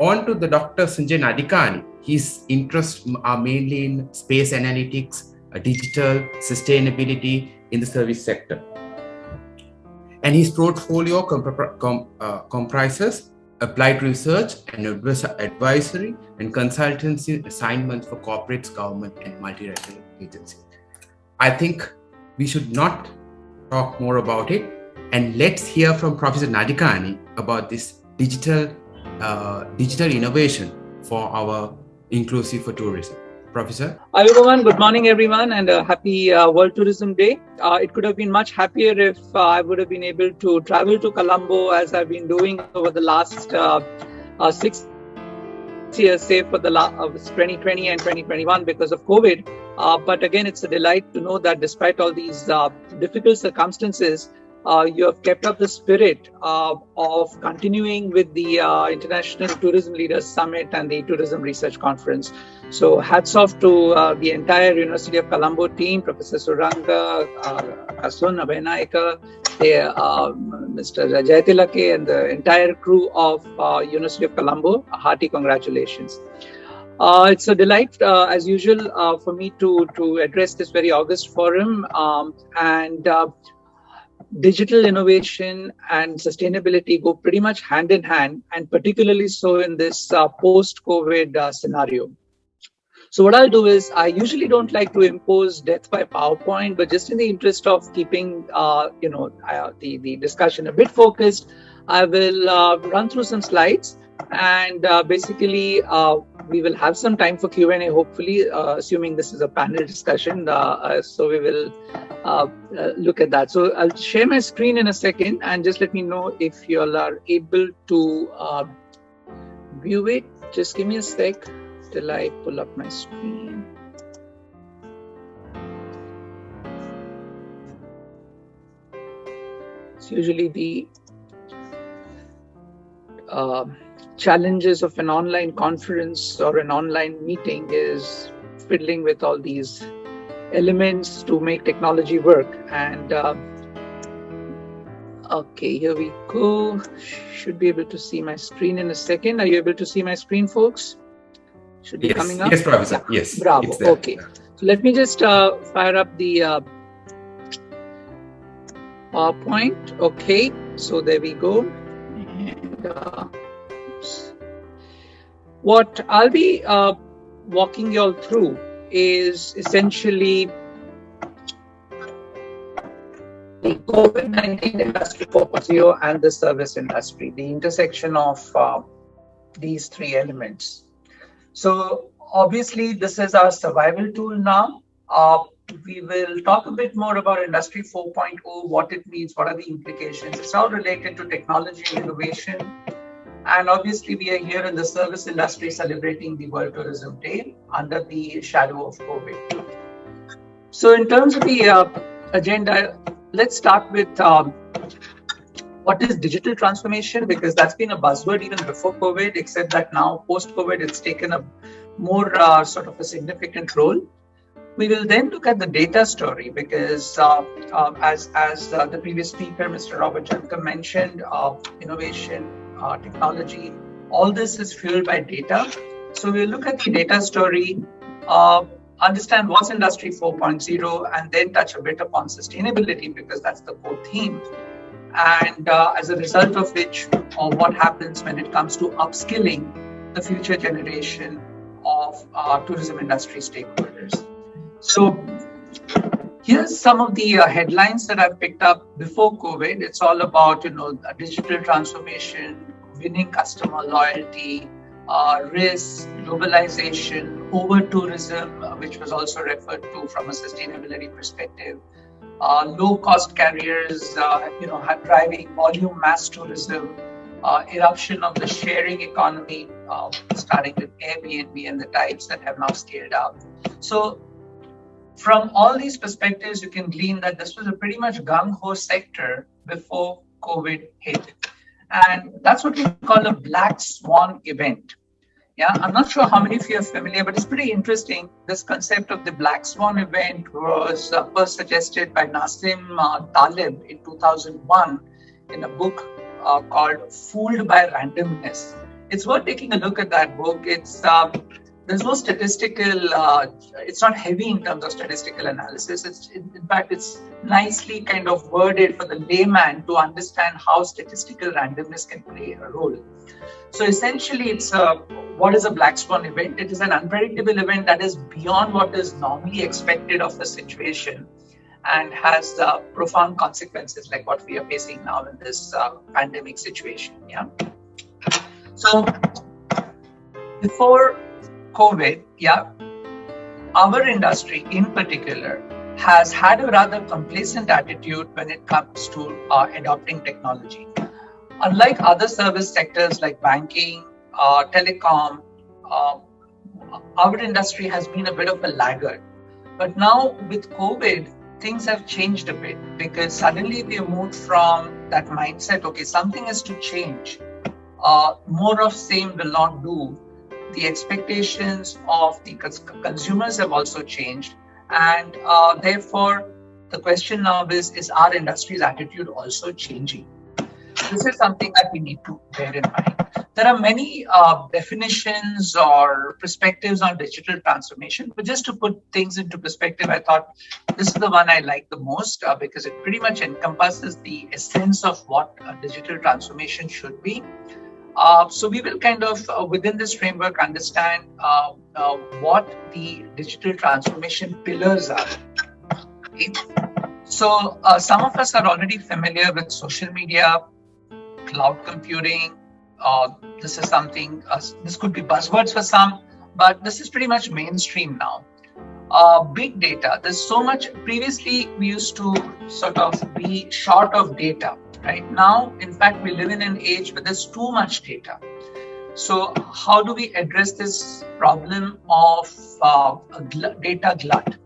On to the Dr. Sanjay Nadkarni. His interests are mainly in space analytics, digital sustainability in the service sector. And his portfolio comprises applied research and advisory and consultancy assignments for corporates, government, and multilateral agencies. I think we should not talk more about it, and let's hear from Professor Nadkarni about this digital innovation for our inclusive for tourism. Professor? Ayubaman, good morning everyone, and a happy World Tourism Day. It could have been much happier if I would have been able to travel to Colombo as I've been doing over the last 6 years, say for the 2020 and 2021 because of COVID. But again, it's a delight to know that despite all these difficult circumstances, you have kept up the spirit of continuing with the International Tourism Leaders Summit and the Tourism Research Conference. So hats off to the entire University of Colombo team, Professor Suranga, Kasun, Abhinayaka, Mr. Jayatilake, and the entire crew of University of Colombo. Hearty congratulations. It's a delight, as usual, for me to address this very august forum and digital innovation and sustainability go pretty much hand in hand, and particularly so in this post-COVID scenario. So what I'll do is, I usually don't like to impose death by PowerPoint, but just in the interest of keeping the discussion a bit focused, I will run through some slides, and basically we will have some time for Q&A, hopefully, assuming this is a panel discussion. So we will look at that. So I'll share my screen in a second, and just let me know if you all are able to view it. Just give me a sec till I pull up my screen. It's usually the challenges of an online conference or an online meeting is fiddling with all these elements to make technology work. And okay, here we go. Should be able to see my screen in a second. Are you able to see my screen, folks? Should be coming up. Yes, Professor. Yeah. Yes. Bravo. Okay. So let me just fire up the PowerPoint. Okay. So there we go. And what I'll be walking you all through is essentially the COVID-19 Industry 4.0 and the service industry, the intersection of these three elements. So obviously, this is our survival tool now. We will talk a bit more about Industry 4.0, what it means, what are the implications. It's all related to technology and innovation. And obviously, we are here in the service industry celebrating the World Tourism Day under the shadow of COVID. So in terms of the agenda, let's start with what is digital transformation, because that's been a buzzword even before COVID, except that now post-COVID, it's taken a more sort of a significant role. We will then look at the data story because as the previous speaker, Mr. Robert Junker, mentioned, innovation, technology, all this is fueled by data. So we'll look at the data story, understand what's Industry 4.0, and then touch a bit upon sustainability because that's the core theme. And as a result of which, what happens when it comes to upskilling the future generation of tourism industry stakeholders. So here's some of the headlines that I've picked up before COVID. It's all about, digital transformation, winning customer loyalty, risk, globalization, over-tourism, which was also referred to from a sustainability perspective, low-cost carriers, driving volume mass tourism, eruption of the sharing economy, starting with Airbnb and the types that have now scaled up. So from all these perspectives, you can glean that this was a pretty much gung-ho sector before COVID hit. And that's what we call a black swan event. Yeah, I'm not sure how many of you are familiar, but it's pretty interesting. This concept of the black swan event was first suggested by Nassim Taleb in 2001 in a book called Fooled by Randomness. it's worth taking a look at that book. It's there's no statistical, it's not heavy in terms of statistical analysis. In fact, it's nicely kind of worded for the layman to understand how statistical randomness can play a role. So essentially, it's what is a black swan event? It is an unpredictable event that is beyond what is normally expected of a situation and has profound consequences like what we are facing now in this pandemic situation. Yeah. So before COVID, our industry in particular has had a rather complacent attitude when it comes to adopting technology. Unlike other service sectors like banking, telecom, our industry has been a bit of a laggard. But now with COVID, things have changed a bit because suddenly we have moved from that mindset, okay, something has to change. More of same will not do. The expectations of the consumers have also changed. And therefore, the question now is our industry's attitude also changing? This is something that we need to bear in mind. There are many definitions or perspectives on digital transformation, but just to put things into perspective, I thought this is the one I like the most because it pretty much encompasses the essence of what a digital transformation should be. So we will kind of, within this framework, understand what the digital transformation pillars are. Okay? So some of us are already familiar with social media, cloud computing. This is something, this could be buzzwords for some, but this is pretty much mainstream now. Big data, there's so much. Previously, we used to sort of be short of data. Right now, in fact, we live in an age where there's too much data. So how do we address this problem of data glut?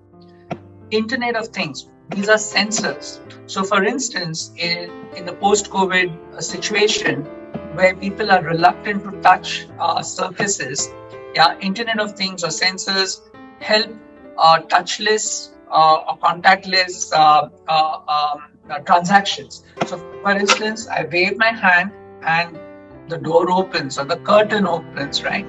Internet of Things, these are sensors. So for instance, in the post-COVID situation where people are reluctant to touch surfaces, Internet of Things or sensors help touchless or contactless transactions. So for instance, I wave my hand and the door opens or the curtain opens, right?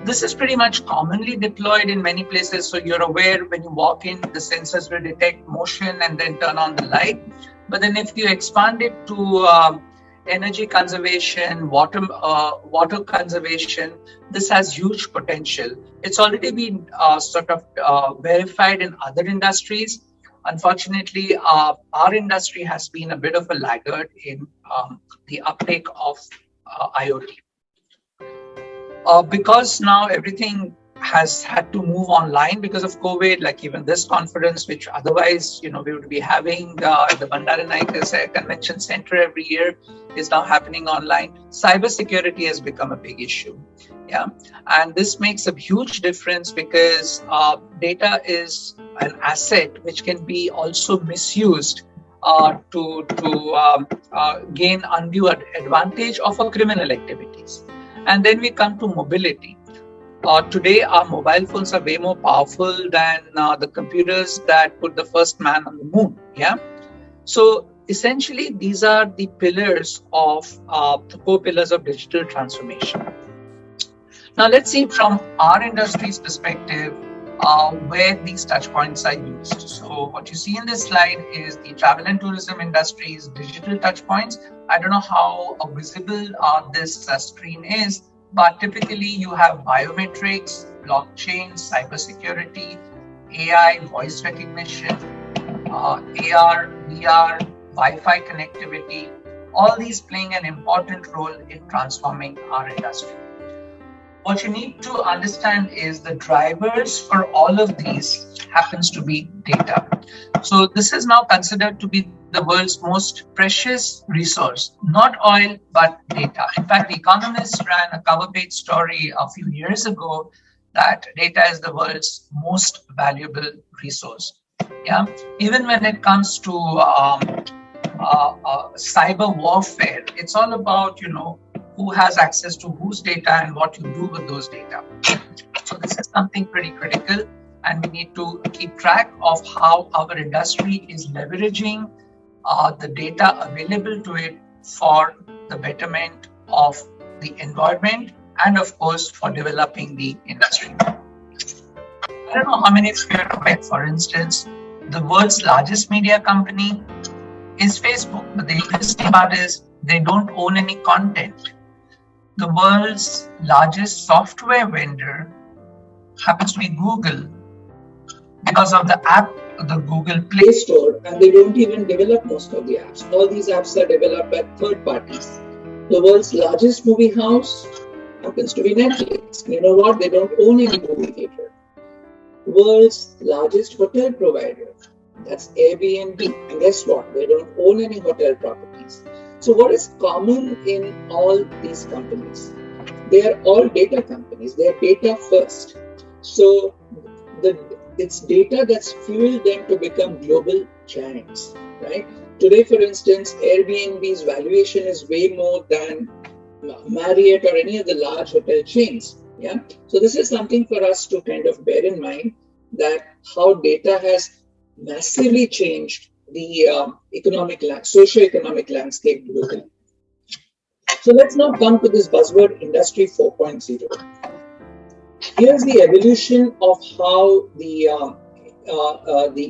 This is pretty much commonly deployed in many places. So you're aware when you walk in, the sensors will detect motion and then turn on the light. But then if you expand it to energy conservation, water conservation, this has huge potential. It's already been sort of verified in other industries. Unfortunately, our industry has been a bit of a laggard in the uptake of IoT. Because now everything has had to move online because of COVID, like even this conference, which otherwise, we would be having the Bandaranaike Convention Center every year, is now happening online. Cybersecurity has become a big issue. And this makes a huge difference because data is an asset which can be also misused to gain undue advantage of our criminal activities. And then we come to mobility. Today, our mobile phones are way more powerful than the computers that put the first man on the moon. So essentially, these are the pillars of the core pillars of digital transformation. Now, let's see from our industry's perspective where these touch points are used. So what you see in this slide is the travel and tourism industry's digital touch points. I don't know how visible this screen is, but typically you have biometrics, blockchain, cybersecurity, AI, voice recognition, AR, VR, Wi-Fi connectivity, all these playing an important role in transforming our industry. What you need to understand is the drivers for all of these happens to be data. So this is now considered to be the world's most precious resource, not oil, but data. In fact, The Economist ran a cover page story a few years ago that data is the world's most valuable resource. Even when it comes to cyber warfare, it's all about, who has access to whose data and what you do with those data. So this is something pretty critical, and we need to keep track of how our industry is leveraging the data available to it for the betterment of the environment, and of course for developing the industry. I don't know how many of you are aware, for instance, the world's largest media company is Facebook, but the interesting part is they don't own any content. The world's largest software vendor happens to be Google because of the app, the Google Play Store, and they don't even develop most of the apps. All these apps are developed by third parties. The world's largest movie house happens to be Netflix. You know what? They don't own any movie theater. World's largest hotel provider, that's Airbnb. And guess what? They don't own any hotel properties. So what is common in all these companies? They are all data companies. They are data first. So it's data that's fueled them to become global giants, right? Today, for instance, Airbnb's valuation is way more than Marriott or any of the large hotel chains. Yeah. So this is something for us to kind of bear in mind, that how data has massively changed the socio-economic landscape globally. So let's now come to this buzzword Industry 4.0. Here's the evolution of how the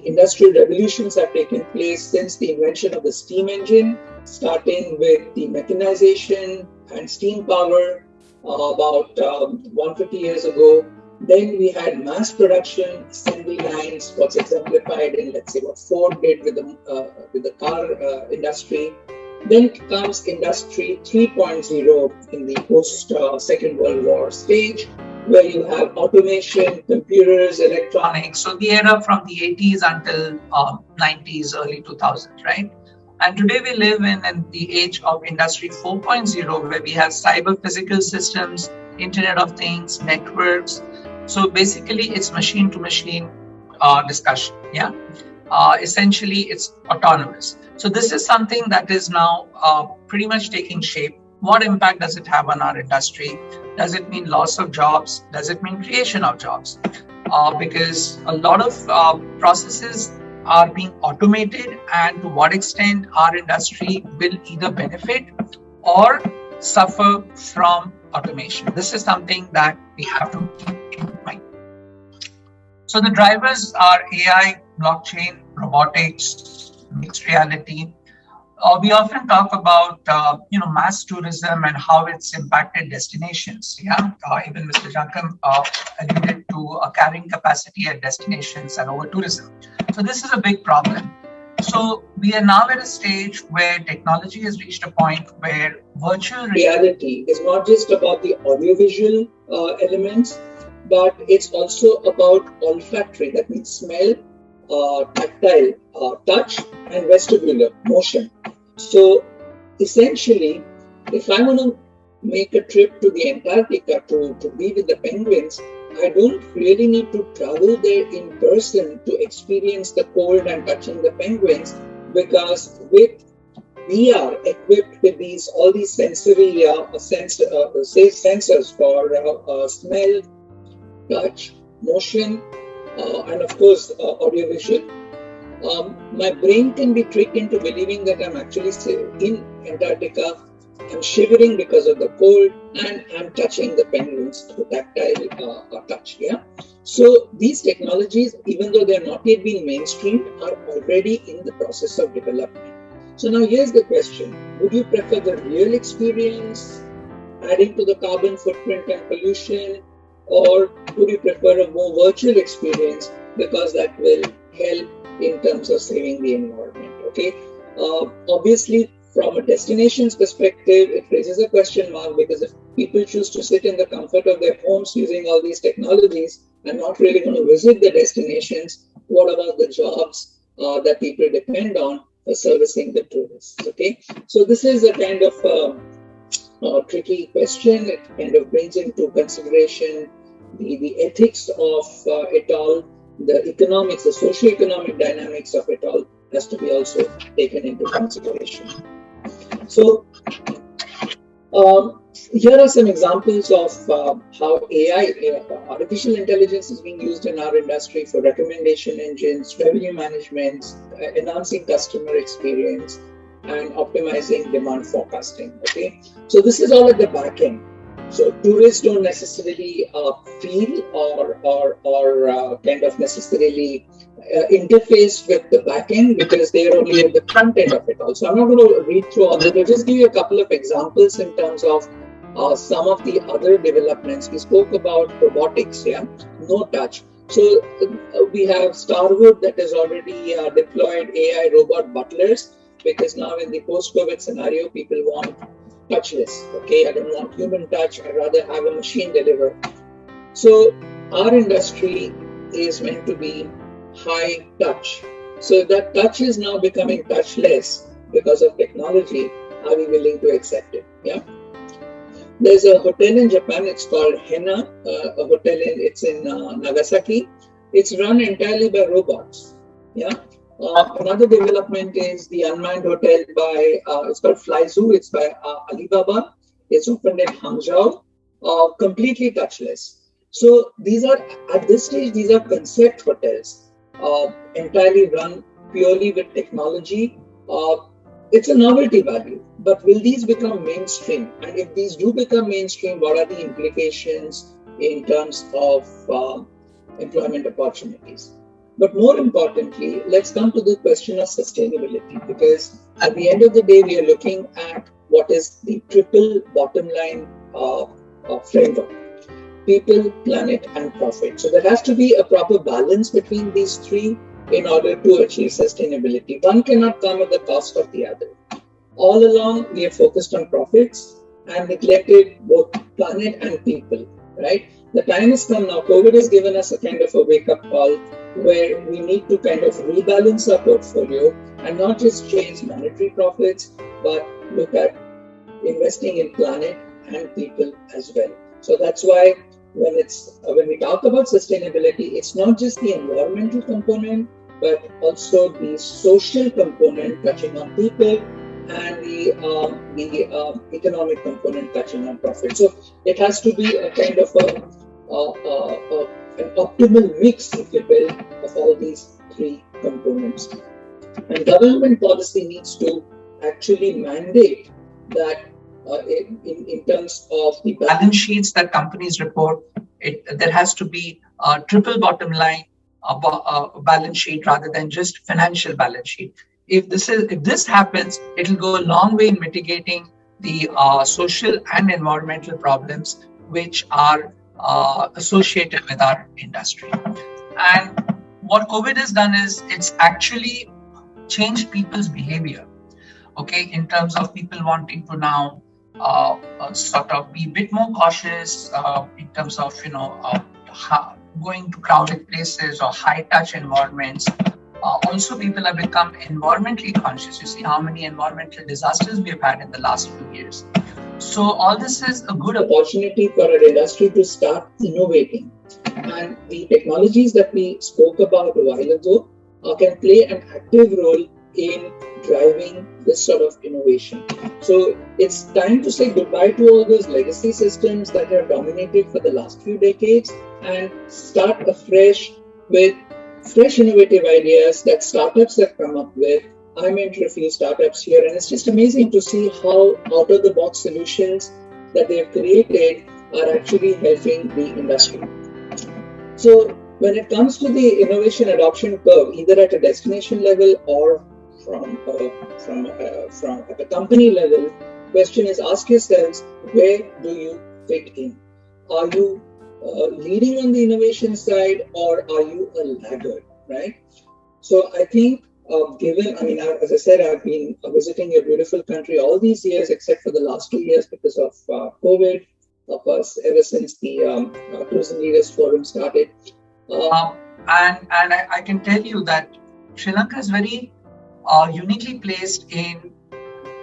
industrial revolutions have taken place since the invention of the steam engine, starting with the mechanization and steam power about 150 years ago. Then we had mass production, assembly lines, what's exemplified in, let's say, what Ford did with the car industry. Then comes Industry 3.0 in the post-Second World War stage, where you have automation, computers, electronics. So the era from the 80s until 90s, early 2000s, right? And today we live in the age of Industry 4.0, where we have cyber physical systems, Internet of Things, networks. So basically it's machine to machine discussion. Yeah. Essentially it's autonomous. So this is something that is now pretty much taking shape. What impact does it have on our industry? Does it mean loss of jobs? Does it mean creation of jobs? Because a lot of processes are being automated, and to what extent our industry will either benefit or suffer from automation. This is something that we have to keep in mind. So the drivers are AI, blockchain, robotics, mixed reality. We often talk about mass tourism and how it's impacted destinations. Yeah, even Mr. Jankam alluded to a carrying capacity at destinations and over tourism. So this is a big problem. So we are now at a stage where technology has reached a point where virtual reality is not just about the audiovisual elements, but it's also about olfactory. That means smell, tactile, touch, and vestibular motion. So essentially, if I want to make a trip to the Antarctica to be with the penguins, I don't really need to travel there in person to experience the cold and touching the penguins, because with VR equipped with all these sensory sensors for smell, touch, motion, and of course audiovisual, my brain can be tricked into believing that I'm actually in Antarctica, I'm shivering because of the cold, and I'm touching the penguins through tactile touch. Yeah. So these technologies, even though they're not yet being mainstreamed, are already in the process of development. So now here's the question: would you prefer the real experience, adding to the carbon footprint and pollution, or would you prefer a more virtual experience because that will help in terms of saving the environment? Okay. Obviously, from a destination's perspective, it raises a question mark, because if people choose to sit in the comfort of their homes using all these technologies and not really going to visit the destinations, what about the jobs that people depend on for servicing the tourists? Okay, so this is a kind of tricky question. It kind of brings into consideration the ethics of it all, the economics, the socio-economic dynamics of it all has to be also taken into consideration. So here are some examples of how AI, artificial intelligence, is being used in our industry for recommendation engines, revenue management, enhancing customer experience, and optimizing demand forecasting. Okay, so this is all at the back end. So tourists don't necessarily feel or kind of necessarily interface with the back end because they are only at the front end of it. Also, I'm not going to read through all this. I'll just give you a couple of examples in terms of some of the other developments. We spoke about robotics, yeah, no touch. So we have Starwood that has already deployed AI robot butlers, because now in the post-COVID scenario, people want touchless. Okay, I don't want human touch. I'd rather have a machine deliver. So our industry is meant to be high touch. So that touch is now becoming touchless because of technology. Are we willing to accept it? Yeah. There's a hotel in Japan. It's called Hena. A hotel it's in Nagasaki. It's run entirely by robots. Yeah. Another development is the unmanned hotel by, it's called Flyzoo. It's by Alibaba. It's opened in Hangzhou, completely touchless. So these are, at this stage, these are concept hotels, entirely run purely with technology. It's a novelty value, but will these become mainstream? And if these do become mainstream, what are the implications in terms of employment opportunities? But more importantly, let's come to the question of sustainability, because at the end of the day, we are looking at what is the triple bottom line framework: people, planet, and profit. So there has to be a proper balance between these three in order to achieve sustainability. One cannot come at the cost of the other. All along, we have focused on profits and neglected both planet and people, right? The time has come now. COVID has given us a kind of a wake-up call where we need to kind of rebalance our portfolio and not just chase monetary profits, but look at investing in planet and people as well. So that's why when we talk about sustainability, it's not just the environmental component, but also the social component touching on people and the economic component touching on profit. So it has to be a kind of an optimal mix, if you will, of all these three components. And government policy needs to actually mandate that in terms of the balance sheets that companies report, there has to be a triple bottom line balance sheet rather than just financial balance sheet. If this happens, it will go a long way in mitigating the social and environmental problems which are associated with our industry. And what COVID has done is it's actually changed people's behavior. Okay, in terms of people wanting to now sort of be a bit more cautious in terms of going to crowded places or high touch environments. Also, people have become environmentally conscious. You see how many environmental disasters we have had in the last few years. So all this is a good opportunity for our industry to start innovating. And the technologies that we spoke about a while ago can play an active role in driving this sort of innovation. So it's time to say goodbye to all those legacy systems that have dominated for the last few decades and start afresh with fresh innovative ideas that startups have come up with. I mentioned a few startups here, and it's just amazing to see how out-of-the-box solutions that they have created are actually helping the industry. So when it comes to the innovation adoption curve, either at a destination level or from at a company level, question is, ask yourselves, where do you fit in? Are you leading on the innovation side, or are you a laggard, right? So I think as I said, I've been visiting your beautiful country all these years, except for the last 2 years because of COVID, of course, ever since the Tourism Leaders Forum started. And I can tell you that Sri Lanka is very uniquely placed in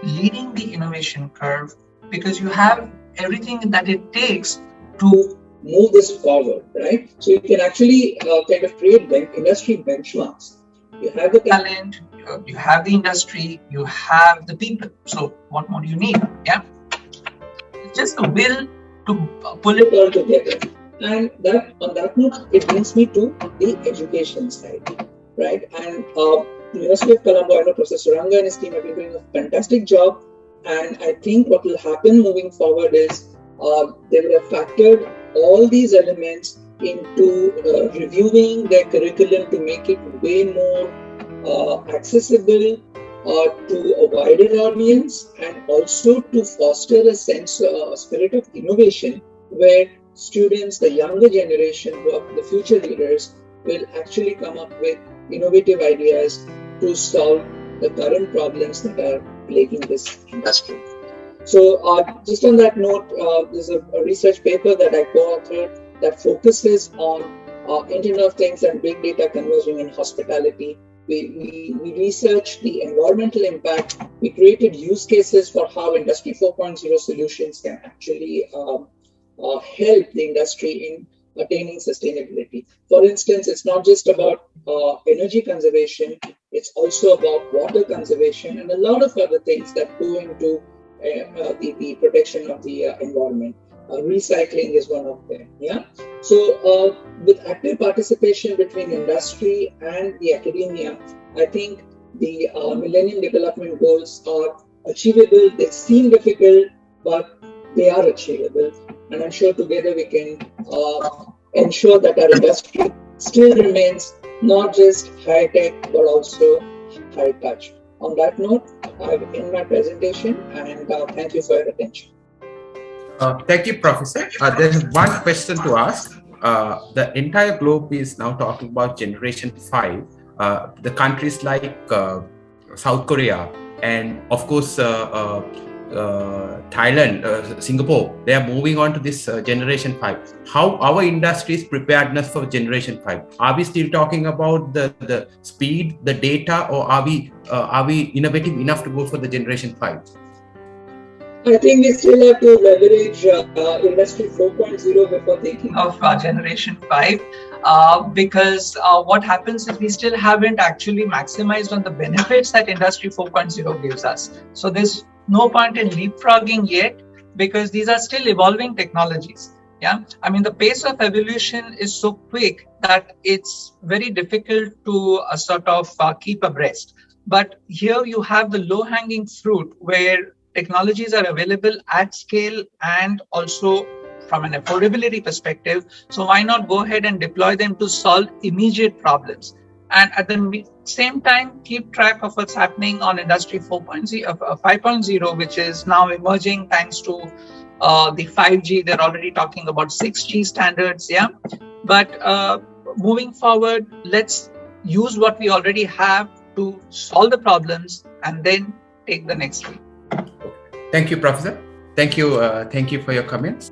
leading the innovation curve, because you have everything that it takes to move this forward, right? So you can actually kind of create industry benchmarks. You have the talent, you have the industry, you have the people. So what more do you need? Yeah, it's just the will to pull it all together. And on that note, it brings me to the education side, right? And University of Colombo, I know Professor Ranga and his team have been doing a fantastic job. And I think what will happen moving forward is they will have factored all these elements into reviewing their curriculum to make it way more accessible to a wider audience, and also to foster a sense, spirit of innovation, where students, the younger generation who are the future leaders, will actually come up with innovative ideas to solve the current problems that are plaguing this industry. So just on that note, there's a research paper that I co-authored that focuses on Internet of Things and big data converging in hospitality. We researched the environmental impact. We created use cases for how Industry 4.0 solutions can actually help the industry in attaining sustainability. For instance, it's not just about energy conservation, it's also about water conservation and a lot of other things that go into the protection of the environment. Recycling is one of them. Yeah. So with active participation between industry and the academia, I think the Millennium Development Goals are achievable. They seem difficult, but they are achievable. And I'm sure together we can ensure that our industry still remains not just high tech, but also high touch. On that note, I will end my presentation, and thank you for your attention. Thank you, Professor. There's one question to ask. The entire globe is now talking about Generation 5. The countries like South Korea and, of course, Thailand, Singapore, they are moving on to this Generation 5. How our industry's preparedness for Generation 5? Are we still talking about the speed, the data, or are we innovative enough to go for the Generation 5? I think we still have to leverage Industry 4.0 before thinking of Generation 5 because what happens is we still haven't actually maximized on the benefits that Industry 4.0 gives us. So there's no point in leapfrogging yet because these are still evolving technologies. Yeah, I mean, the pace of evolution is so quick that it's very difficult to sort of keep abreast. But here you have the low-hanging fruit where technologies are available at scale and also from an affordability perspective. So why not go ahead and deploy them to solve immediate problems? And at the same time, keep track of what's happening on Industry 5.0, which is now emerging thanks to the 5G. They're already talking about 6G standards. Yeah. But moving forward, let's use what we already have to solve the problems and then take the next leap. Thank you, Professor. Thank you for your comments.